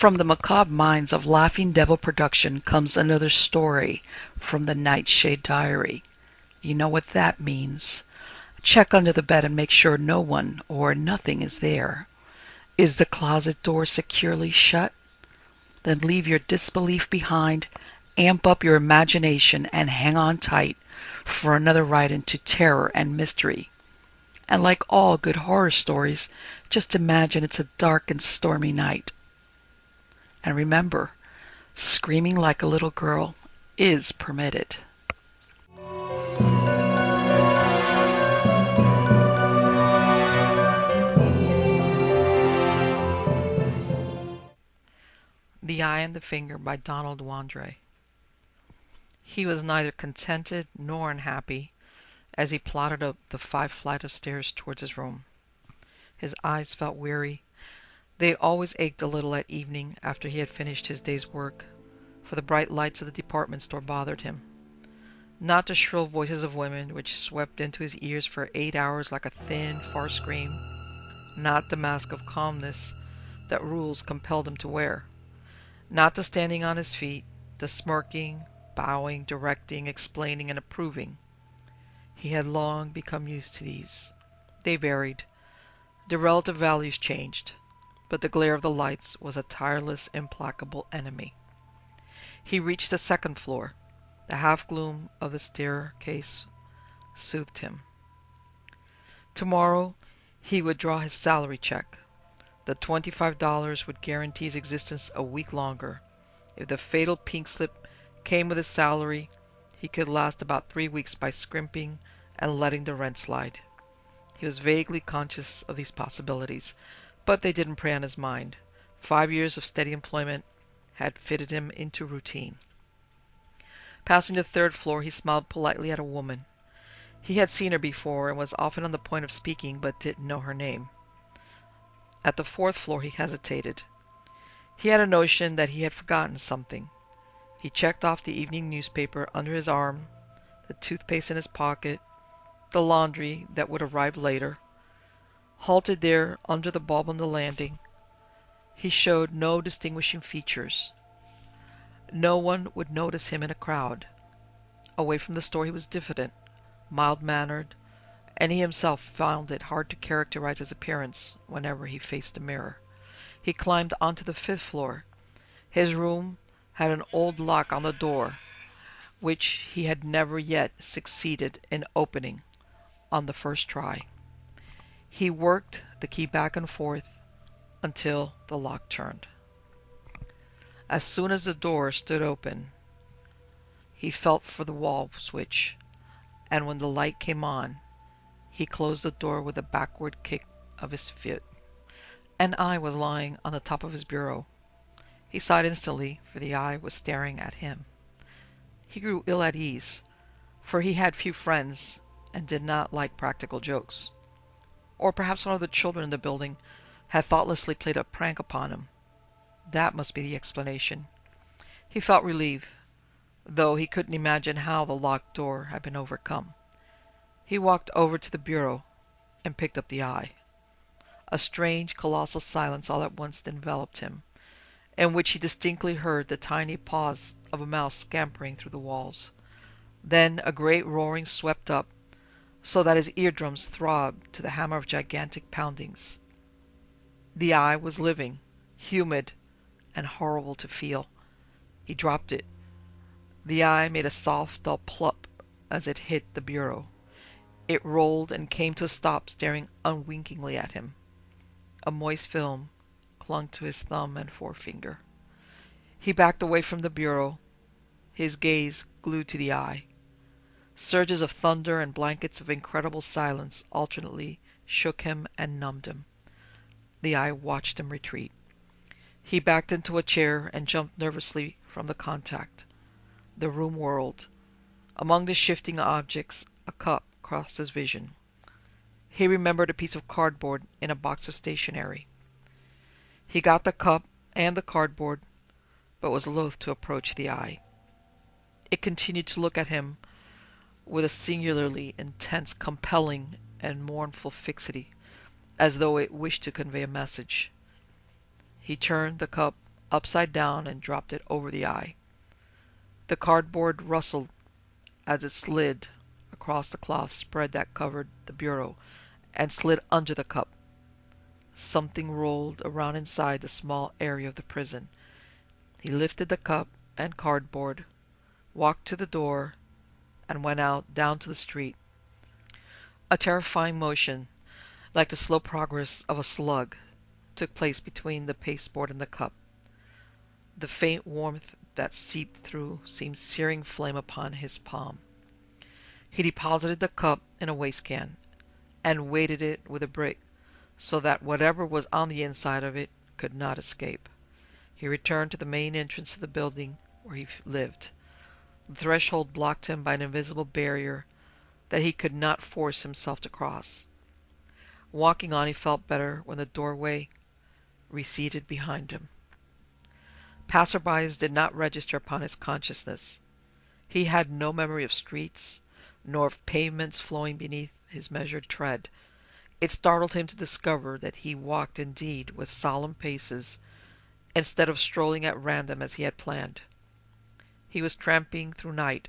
From the macabre minds of Laughing Devil Production comes another story from the Nightshade Diary. You know what that means. Check under the bed and make sure no one or nothing is there. Is the closet door securely shut? Then leave your disbelief behind, amp up your imagination, and hang on tight for another ride into terror and mystery. And like all good horror stories, just imagine it's a dark and stormy night. And remember, screaming like a little girl is permitted. The Eye and the Finger by Donald Wandre. He was neither contented nor unhappy as he plodded up the 5 flights of stairs towards his room. His eyes felt weary. They always ached a little at evening after he had finished his day's work, for the bright lights of the department store bothered him. Not the shrill voices of women which swept into his ears for 8 hours like a thin, far scream. Not the mask of calmness that rules compelled him to wear. Not the standing on his feet, the smirking, bowing, directing, explaining, and approving. He had long become used to these. They varied. Their relative values changed, but the glare of the lights was a tireless, implacable enemy. He reached the 2nd floor. The half-gloom of the staircase soothed him. Tomorrow he would draw his salary check. The $25 would guarantee his existence a week longer. If the fatal pink slip came with his salary, he could last about 3 weeks by scrimping and letting the rent slide. He was vaguely conscious of these possibilities, but they didn't prey on his mind. 5 years of steady employment had fitted him into routine. Passing the 3rd floor, he smiled politely at a woman. He had seen her before and was often on the point of speaking, but didn't know her name. At the 4th floor he hesitated. He had a notion that he had forgotten something. He checked off the evening newspaper under his arm, the toothpaste in his pocket, the laundry that would arrive later, halted there under the bulb on the landing. He showed no distinguishing features. No one would notice him in a crowd. Away from the store he was diffident, mild-mannered, and he himself found it hard to characterize his appearance whenever he faced a mirror. He climbed onto the 5th floor. His room had an old lock on the door, which he had never yet succeeded in opening on the first try. He worked the key back and forth until the lock turned. As soon as the door stood open, he felt for the wall switch, and when the light came on, he closed the door with a backward kick of his foot. An eye was lying on the top of his bureau. He saw it instantly, for the eye was staring at him. He grew ill at ease, for he had few friends and did not like practical jokes. Or perhaps one of the children in the building had thoughtlessly played a prank upon him. That must be the explanation. He felt relieved, though he couldn't imagine how the locked door had been overcome. He walked over to the bureau and picked up the eye. A strange, colossal silence all at once enveloped him, in which he distinctly heard the tiny paws of a mouse scampering through the walls. Then a great roaring swept up, so that his eardrums throbbed to the hammer of gigantic poundings. The eye was living, humid, and horrible to feel. He dropped it. The eye made a soft, dull plop as it hit the bureau. It rolled and came to a stop, staring unwinkingly at him. A moist film clung to his thumb and forefinger. He backed away from the bureau, his gaze glued to the eye. Surges of thunder and blankets of incredible silence alternately shook him and numbed him. The eye watched him retreat. He backed into a chair and jumped nervously from the contact. The room whirled. Among the shifting objects, a cup crossed his vision. He remembered a piece of cardboard in a box of stationery. He got the cup and the cardboard, but was loath to approach the eye. It continued to look at him with a singularly intense, compelling, and mournful fixity, as though it wished to convey a message. He turned the cup upside down and dropped it over the eye. The cardboard rustled as it slid across the cloth spread that covered the bureau and slid under the cup. Something rolled around inside the small area of the prison. He lifted the cup and cardboard, walked to the door, and went out down to the street. A terrifying motion, like the slow progress of a slug, took place between the pasteboard and the cup. The faint warmth that seeped through seemed searing flame upon his palm. He deposited the cup in a waste can and weighted it with a brick so that whatever was on the inside of it could not escape. He returned to the main entrance of the building where he lived. The threshold blocked him by an invisible barrier that he could not force himself to cross. Walking on, he felt better when the doorway receded behind him. Passerbys did not register upon his consciousness. He had no memory of streets, nor of pavements flowing beneath his measured tread. It startled him to discover that he walked indeed with solemn paces, instead of strolling at random as he had planned. He was tramping through night,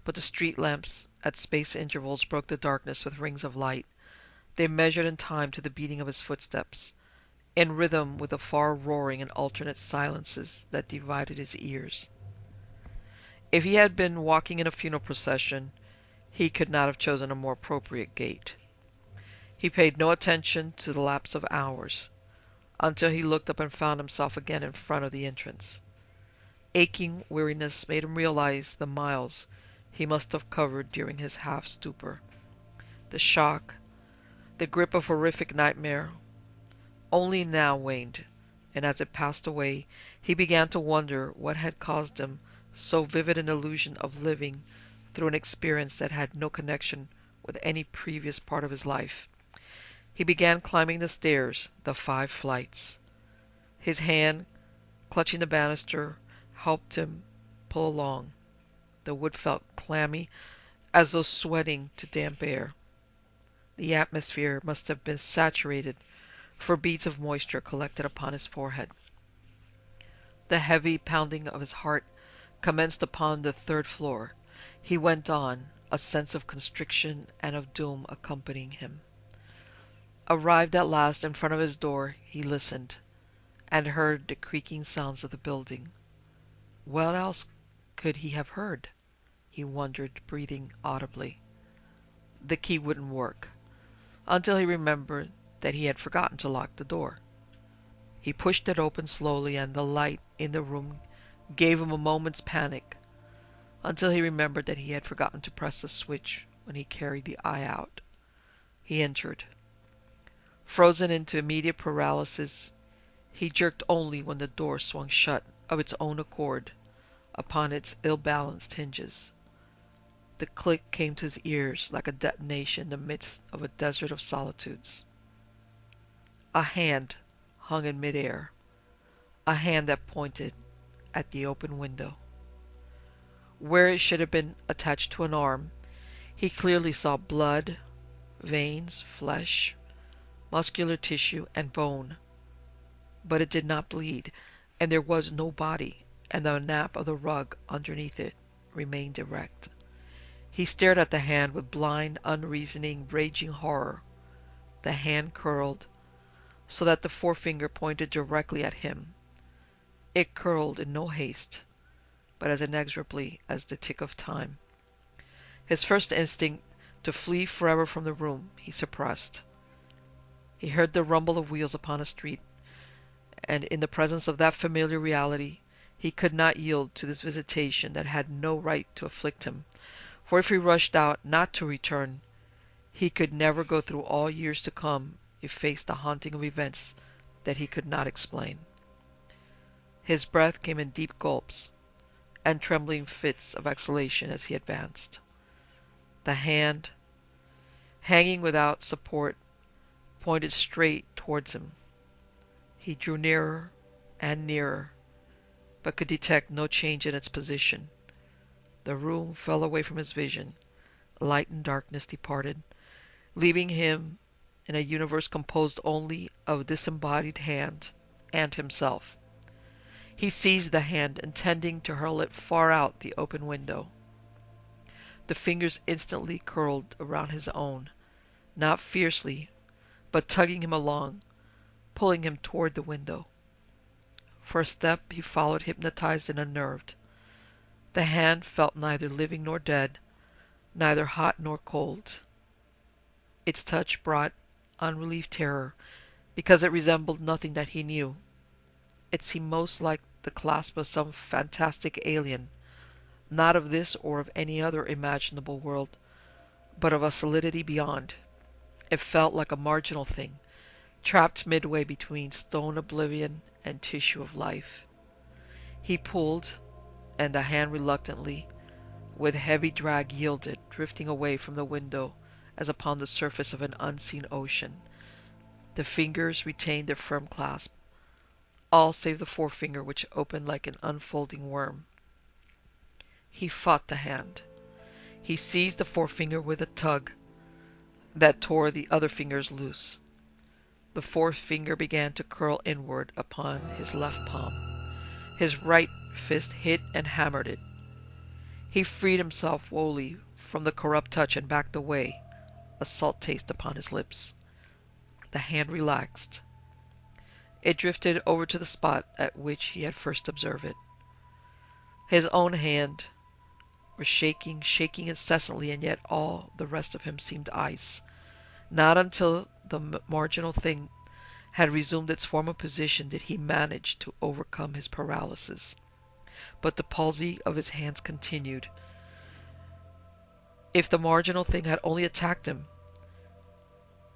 but the street lamps at spaced intervals broke the darkness with rings of light. They measured in time to the beating of his footsteps, in rhythm with the far roaring and alternate silences that divided his ears. If he had been walking in a funeral procession, he could not have chosen a more appropriate gait. He paid no attention to the lapse of hours, until he looked up and found himself again in front of the entrance. Aching weariness made him realize the miles he must have covered during his half-stupor. The shock, the grip of horrific nightmare, only now waned, and as it passed away, he began to wonder what had caused him so vivid an illusion of living through an experience that had no connection with any previous part of his life. He began climbing the stairs, the 5 flights. His hand, clutching the banister, helped him pull along. The wood felt clammy, as though sweating to damp air. The atmosphere must have been saturated, for beads of moisture collected upon his forehead. The heavy pounding of his heart commenced upon the 3rd floor. He went on, a sense of constriction and of doom accompanying him. Arrived at last in front of his door, he listened, and heard the creaking sounds of the building. What else could he have heard? He wondered, breathing audibly. The key wouldn't work, until he remembered that he had forgotten to lock the door. He pushed it open slowly, and the light in the room gave him a moment's panic, until he remembered that he had forgotten to press the switch when he carried the eye out. He entered. Frozen into immediate paralysis, he jerked only when the door swung shut of its own accord upon its ill-balanced hinges. The click came to his ears like a detonation in the midst of a desert of solitudes. A hand hung in midair, a hand that pointed at the open window. Where it should have been attached to an arm, he clearly saw blood, veins, flesh, muscular tissue, and bone. But it did not bleed, and there was no body, and the nap of the rug underneath it remained erect. He stared at the hand with blind, unreasoning, raging horror. The hand curled, so that the forefinger pointed directly at him. It curled in no haste, but as inexorably as the tick of time. His first instinct to flee forever from the room he suppressed. He heard the rumble of wheels upon a street, and in the presence of that familiar reality he could not yield to this visitation that had no right to afflict him, for if he rushed out not to return, he could never go through all years to come if faced the haunting of events that he could not explain. His breath came in deep gulps and trembling fits of exhalation as he advanced. The hand, hanging without support, pointed straight towards him. He drew nearer and nearer, but could detect no change in its position. The room fell away from his vision. Light and darkness departed, leaving him in a universe composed only of a disembodied hand and himself. He seized the hand, intending to hurl it far out the open window. The fingers instantly curled around his own, not fiercely, but tugging him along, pulling him toward the window. For a step he followed, hypnotized and unnerved. The hand felt neither living nor dead, neither hot nor cold. Its touch brought unrelieved terror, because it resembled nothing that he knew. It seemed most like the clasp of some fantastic alien, not of this or of any other imaginable world, but of a solidity beyond. It felt like a marginal thing, trapped midway between stone oblivion and tissue of life. He pulled, and the hand reluctantly, with heavy drag, yielded, drifting away from the window as upon the surface of an unseen ocean. The fingers retained their firm clasp, all save the forefinger, which opened like an unfolding worm. He fought the hand. He seized the forefinger with a tug that tore the other fingers loose. The forefinger began to curl inward upon his left palm. His right fist hit and hammered it. He freed himself wholly from the corrupt touch and backed away, a salt taste upon his lips. The hand relaxed. It drifted over to the spot at which he had first observed it. His own hand was shaking incessantly, and yet all the rest of him seemed ice. Not until the marginal thing had resumed its former position did he manage to overcome his paralysis. But the palsy of his hands continued. If the marginal thing had only attacked him,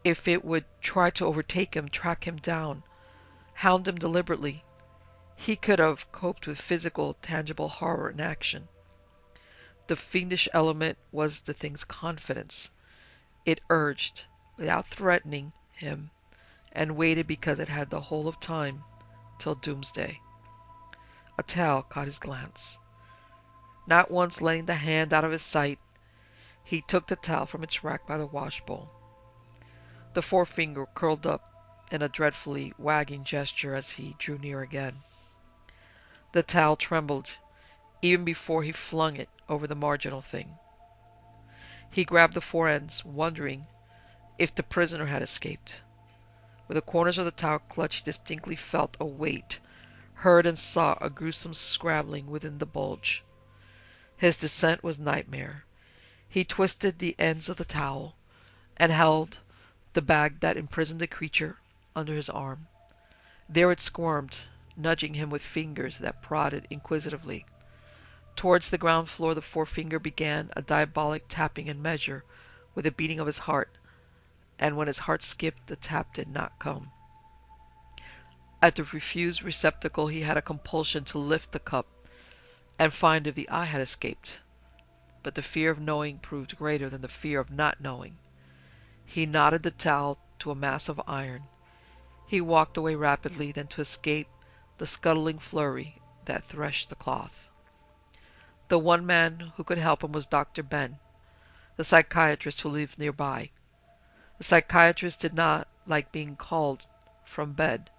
if it would try to overtake him, track him down, hound him deliberately, he could have coped with physical, tangible horror in action. The fiendish element was the thing's confidence. It urged, without threatening, him, and waited because it had the whole of time till doomsday. A towel caught his glance. Not once letting the hand out of his sight, he took the towel from its rack by the washbowl. The forefinger curled up in a dreadfully wagging gesture as he drew near again. The towel trembled even before he flung it over the marginal thing. He grabbed the four ends, wondering if the prisoner had escaped. With the corners of the towel clutched, distinctly felt a weight, heard and saw a gruesome scrabbling within the bulge. His descent was nightmare. He twisted the ends of the towel and held the bag that imprisoned the creature under his arm. There it squirmed, nudging him with fingers that prodded inquisitively. Towards the ground floor the forefinger began a diabolic tapping in measure with the beating of his heart, and when his heart skipped, the tap did not come. At the refused receptacle he had a compulsion to lift the cup and find if the eye had escaped. But the fear of knowing proved greater than the fear of not knowing. He knotted the towel to a mass of iron. He walked away rapidly, then to escape the scuttling flurry that threshed the cloth. The one man who could help him was Dr. Ben, the psychiatrist who lived nearby. The psychiatrist did not like being called from bed.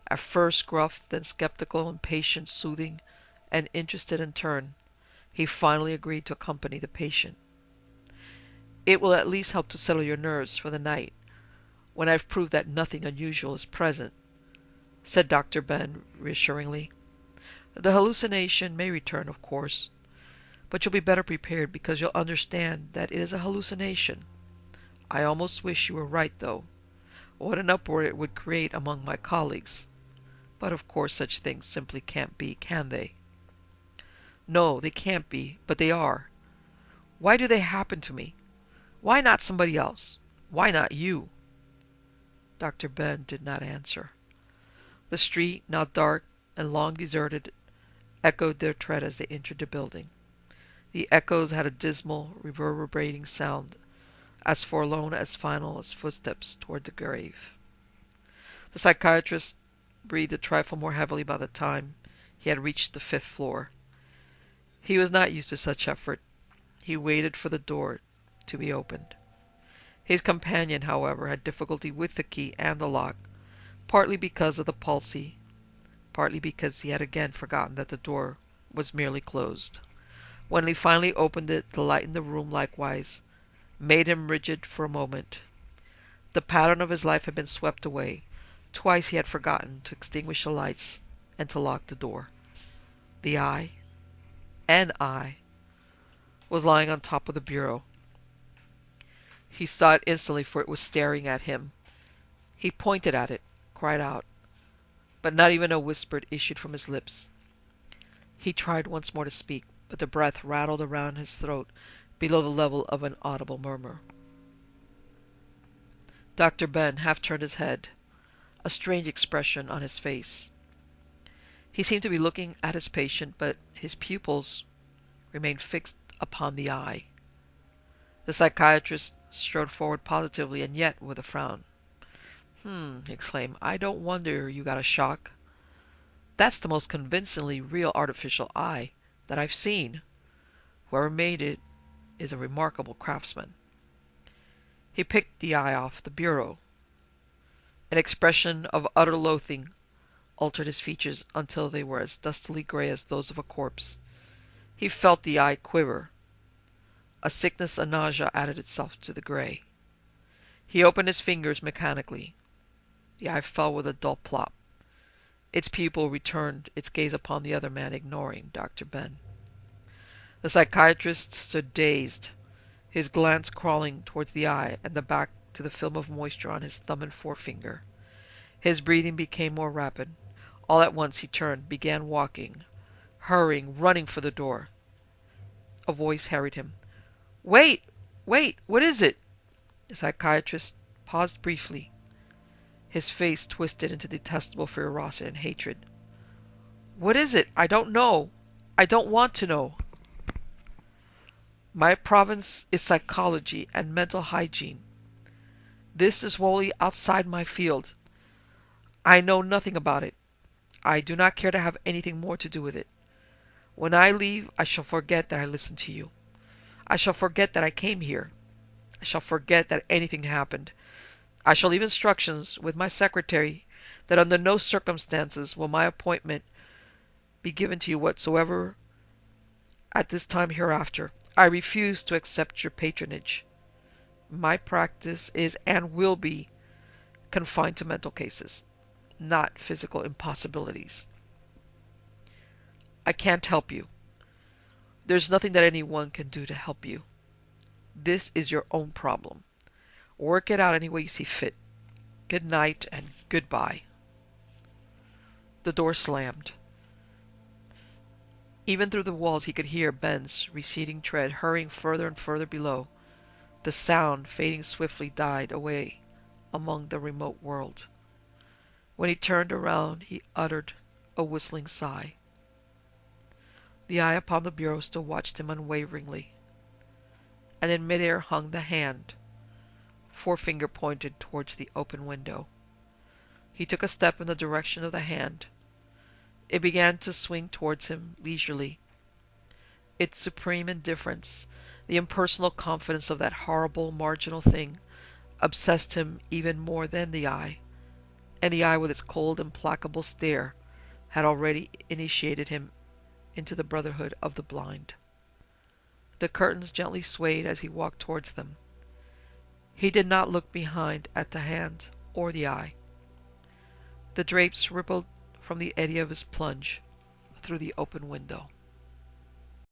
At first gruff, then skeptical, impatient, soothing, and interested in turn, he finally agreed to accompany the patient. "It will at least help to settle your nerves for the night, when I've proved that nothing unusual is present," said Dr. Ben reassuringly. "The hallucination may return, of course, but you'll be better prepared because you'll understand that it is a hallucination. I almost wish you were right, though. What an uproar it would create among my colleagues. But of course such things simply can't be, can they?" "No, they can't be, but they are. Why do they happen to me? Why not somebody else? Why not you?" Dr. Ben did not answer. The street, now dark and long deserted, echoed their tread as they entered the building. The echoes had a dismal, reverberating sound, as forlorn as final as footsteps toward the grave. The psychiatrist breathed a trifle more heavily by the time he had reached the 5th floor. He was not used to such effort. He waited for the door to be opened. His companion, however, had difficulty with the key and the lock, partly because of the palsy, partly because he had again forgotten that the door was merely closed. When he finally opened it, the light in the room likewise made him rigid for a moment. The pattern of his life had been swept away. Twice he had forgotten to extinguish the lights and to lock the door. The eye, an eye, was lying on top of the bureau. He saw it instantly, for it was staring at him. He pointed at it, cried out, but not even a whisper issued from his lips. He tried once more to speak, but the breath rattled around his throat below the level of an audible murmur. Dr. Ben half turned his head, a strange expression on his face. He seemed to be looking at his patient, but his pupils remained fixed upon the eye. The psychiatrist strode forward positively and yet with a frown. He exclaimed, I don't wonder you got a shock. That's the most convincingly real artificial eye that I've seen. Whoever made it is a remarkable craftsman. He picked the eye off the bureau. An expression of utter loathing altered his features until they were as dustily gray as those of a corpse. He felt the eye quiver. A sickness and nausea added itself to the gray. He opened his fingers mechanically. The eye fell with a dull plop. Its pupil returned its gaze upon the other man, ignoring Dr. Ben. The psychiatrist stood dazed, his glance crawling towards the eye and back to the film of moisture on his thumb and forefinger. His breathing became more rapid. All at once he turned, began walking, hurrying, running for the door. A voice harried him. Wait! Wait! What is it? The psychiatrist paused briefly, his face twisted into detestable ferocity and hatred. What is it? I don't know. I don't want to know. My province is psychology and mental hygiene. This is wholly outside my field. I know nothing about it. I do not care to have anything more to do with it. When I leave, I shall forget that I listened to you. I shall forget that I came here. I shall forget that anything happened. I shall leave instructions with my secretary that under no circumstances will my appointment be given to you whatsoever at this time hereafter. I refuse to accept your patronage. My practice is and will be confined to mental cases, not physical impossibilities. I can't help you. There's nothing that anyone can do to help you. This is your own problem. Work it out any way you see fit. Good night and goodbye. The door slammed. Even through the walls he could hear Ben's receding tread hurrying further and further below. The sound, fading swiftly, died away among the remote world. When he turned around, he uttered a whistling sigh. The eye upon the bureau still watched him unwaveringly, and in midair hung the hand, forefinger pointed towards the open window. He took a step in the direction of the hand. It began to swing towards him leisurely. Its supreme indifference, the impersonal confidence of that horrible marginal thing, obsessed him even more than the eye, and the eye with its cold, implacable stare had already initiated him into the brotherhood of the blind. The curtains gently swayed as he walked towards them. He did not look behind at the hand or the eye. The drapes rippled from the eddy of his plunge through the open window.